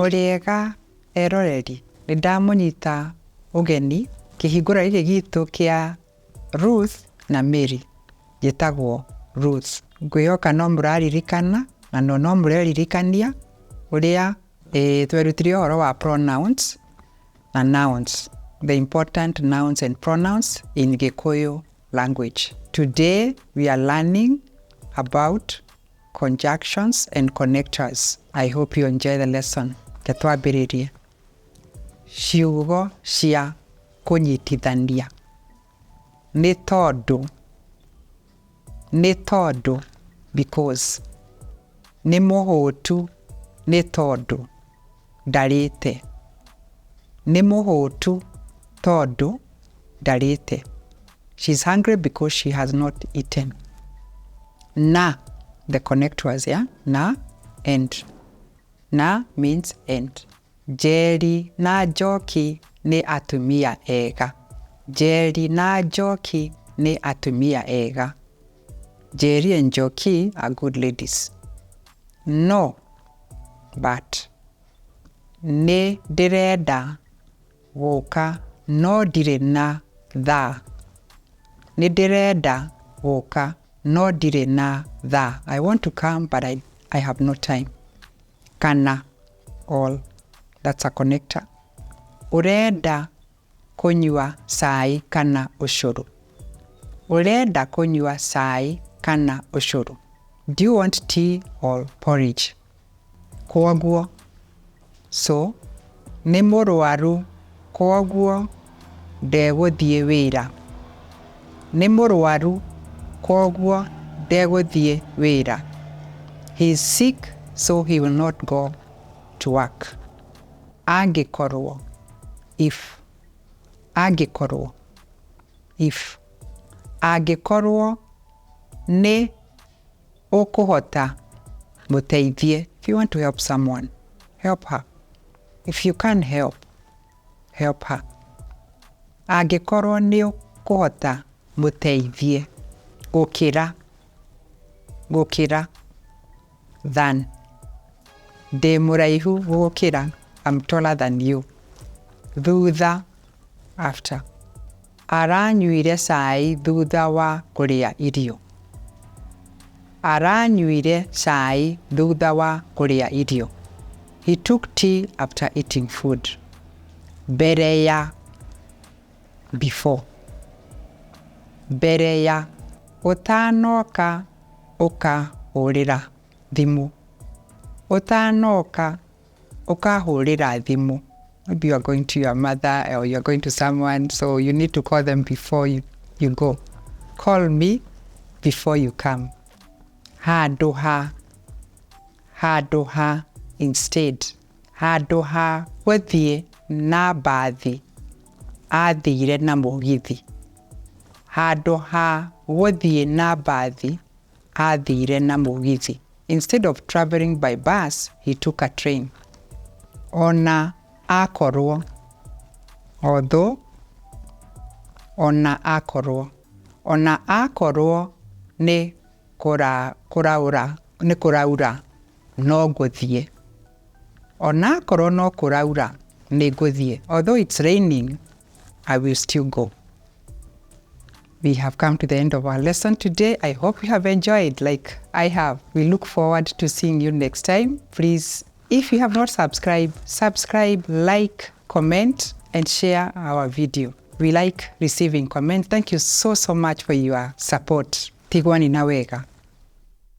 Muriega eroreri nidamunyita ugeni kihingura giki gitu kia Ruth na Mary gitagwo Ruth. Ngwihoka no muraririkana na no mureririkania uria twerutire uhoro wa pronouns na nouns, the important nouns and pronouns in Kikuyu language. Today we are learning about conjunctions and connectors. I hope you enjoy the lesson. Ketwambiririe. Ciugo cia kunyitithania. Ni tondu because. Ni muhutu ni tondu ndarite. Ni muhutu tondu ndarite. She's hungry because she has not eaten. Na, the connectors, yeah? Na and. Na means and. Jerry na Njoki ni atumia ega. Jerry na Njoki ni atumia ega. Jerry and Njoki are good ladies. No, but. Ni ndirenda guka no ndire na tha. Ni ndirenda guka no ndire na tha. I want to come but I have no time. Kana, all. That's a connector. Urenda kunywa sai kana ushuru. Urenda kunywa sai kana ushuru. Do you want tea or porridge? Koguo. So, ni murwaru koguo ndeguthie wira. Ni murwaru koguo ndeguthie wira. He is sick, so he will not go to work. Angikorwo. If. Angikorwo. If. Angikorwo ni ukuhota muteithie. If you want to help someone, help her. If you can't help, help her. Angikorwo ni ukuhota muteithie. Gukira. Than. De muraihu gukira. I'm taller than you. Thutha. After. Aranyuire sai thutha wa kuria irio. Aranyuire sai thutha wa kuria irio. He took tea after eating food. Mbere ya. Before. Mbere ya. Utanoka ukahurira thimu. Utanoka ukahurira thimu. Maybe you are going to your mother or you are going to someone, so you need to call them before you go. Call me before you come. Handũ ha instead. Handũ ha gũthiĩ na mbathi athire na mũgithi. Handũ ha gũthiĩ na mbathi athire na mũgithi. Instead of traveling by bus, he took a train. Ona akorwo. Although. Ona akorwo. Ona akorwo ni kuraura no ngũthie. Ona akorwo no kuraura ni ngũthie. Although it's raining, I will still go. We have come to the end of our lesson today. I hope you have enjoyed like I have. We look forward to seeing you next time. Please, if you have not subscribed, subscribe, like, comment, and share our video. We like receiving comments. Thank you so much for your support. Tigwo na wega.